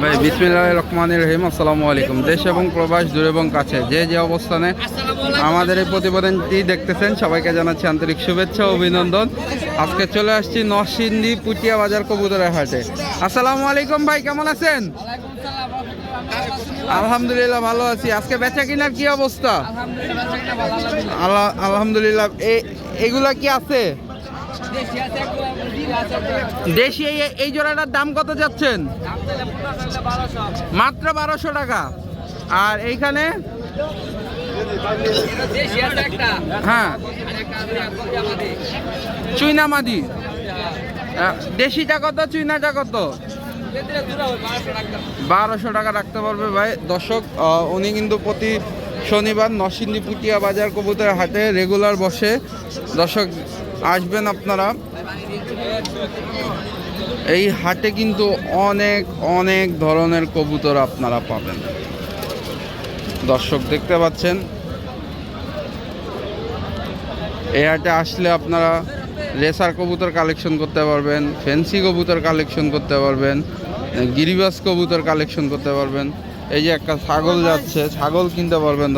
ভাই বিসমিল্লাহির রহমানির রহিম। আসসালামু আলাইকুম। দেশ এবং প্রবাস দূর এবং কাছে যে অবস্থানে আমাদের এই প্রতিবেদনটি দেখতেছেন সবাইকে জানাচ্ছি আন্তরিক শুভেচ্ছা ও অভিনন্দন। আজকে চলে আসছি নরসিংদী পুটিয়া বাজার কবুতরের হাটে। আসসালামু আলাইকুম ভাই, কেমন আছেন? আলহামদুলিল্লাহ ভালো আছি। আজকে বেচা কিনার কি অবস্থা? আলহামদুলিল্লাহ। এগুলা কি আছে দেশি? এই জোড়াটার দাম কত যাচ্ছেন? মাত্র 1200 টাকা। আর এইখানে হ্যাঁ চুইনা মাদি, দেশিটা কত, চুইনাটা কত? 1200 টাকা রাখতে পারবে ভাই। দর্শক, উনি কিন্তু প্রতি শনিবার নরসিংদী পুটিয়া বাজার কবুতরের হাটে রেগুলার বসে। দর্শক আসবেন আপনারা। এই হাটে কিন্তু অনেক অনেক ধরনের কবুতর আপনারা পাবেন। দর্শক দেখতে পাচ্ছেন, এই হাটে আসলে আপনারা রেসার কবুতর কালেকশন করতে পারবেন, ফ্যান্সি কবুতর কালেকশন করতে পারবেন, গিরিবাস কবুতর কালেকশন করতে পারবেন। এই যে একটা ছাগল যাচ্ছে, ছাগল কিনতে পারবেন।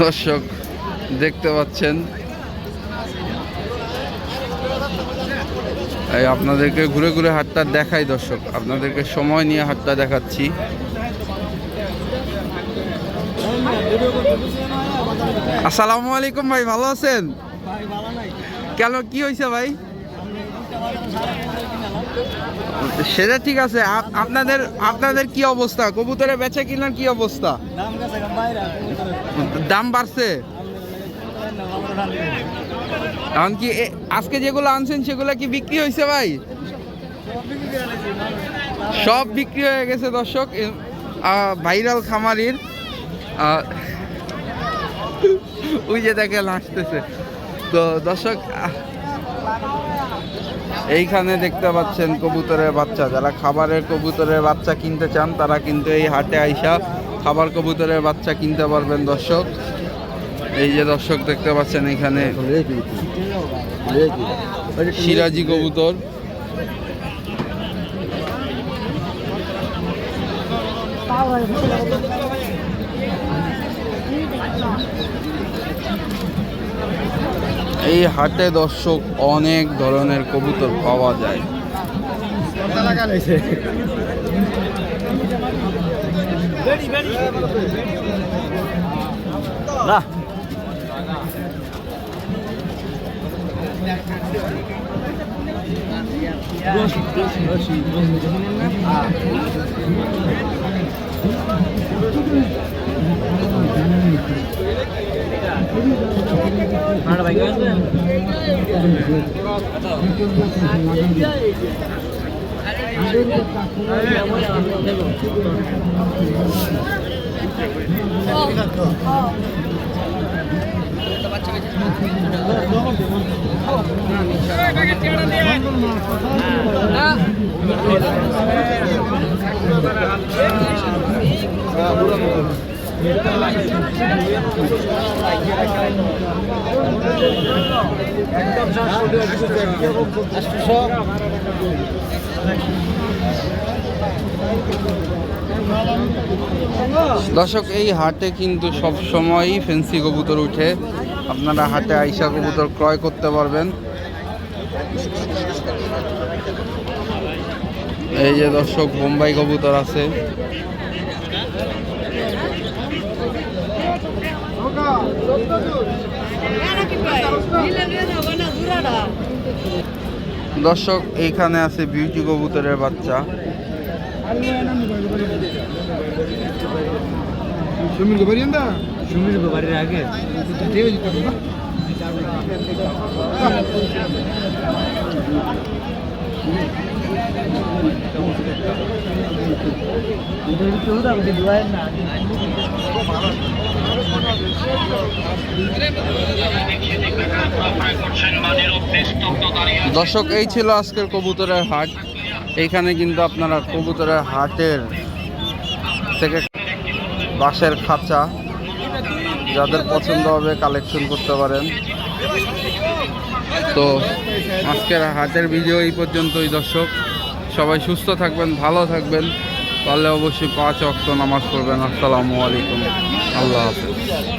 দর্শক দেখতে পাচ্ছেন, এই আপনাদেরকে ঘুরে ঘুরে হাটটা দেখাই। দর্শক আপনাদেরকে সময় নিয়ে হাটটা দেখাচ্ছি। আসসালামু আলাইকুম ভাই, ভালো আছেন? কেন, কি হয়েছে ভাই? সেটা ঠিক আছে। আপনাদের কি অবস্থা? কবুতরের বেচা কিনার কি অবস্থা? দাম বাড়ছে? এখন কি আজকে যেগুলো আনছেন সেগুলো কি বিক্রি হয়েছে ভাই? সব বিক্রি হয়ে গেছে। দর্শক, ভাইরাল খামারির ওই যে দেখেন হাসতেছে। তো দর্শক, এইখানে দেখতে পাচ্ছেন কবুতরের বাচ্চা। যারা খাবারের কবুতরের বাচ্চা কিনতে চান তারা কিন্তু এই হাটে আইসা খাবার কবুতরের বাচ্চা কিনতে পারবেন। দর্শক, এই যে দর্শক দেখতে পাচ্ছেন এখানে সিরাজি কবুতর। এই হাটে দর্শক অনেক ধরনের কবুতর পাওয়া যায়। না দর্শক, এই হাটে কিন্তু সব সময়ই ফ্যান্সি কবুতর উঠে। আপনারা হাটে আইসা কবুতর ক্রয় করতে পারবেন। এই যে দর্শক বোম্বাই কবুতর আছে। দর্শক এইখানে আছে বিউটি কবুতরের বাচ্চা। দর্শক, এই ছিল আজকের কবুতরের হাট। এইখানে কিন্তু আপনারা কবুতরের হাটের থেকে বাঁশের খাঁচা যাদের পছন্দ হবে কালেকশন করতে পারেন। তো আজকের হাটের ভিডিও এই পর্যন্তই দর্শক। সবাই সুস্থ থাকবেন, ভালো থাকবেন, পারলে অবশ্যই 5 ওয়াক্ত নামাজ পড়বেন। আসসালামু আলাইকুম, আল্লাহ হাফেজ।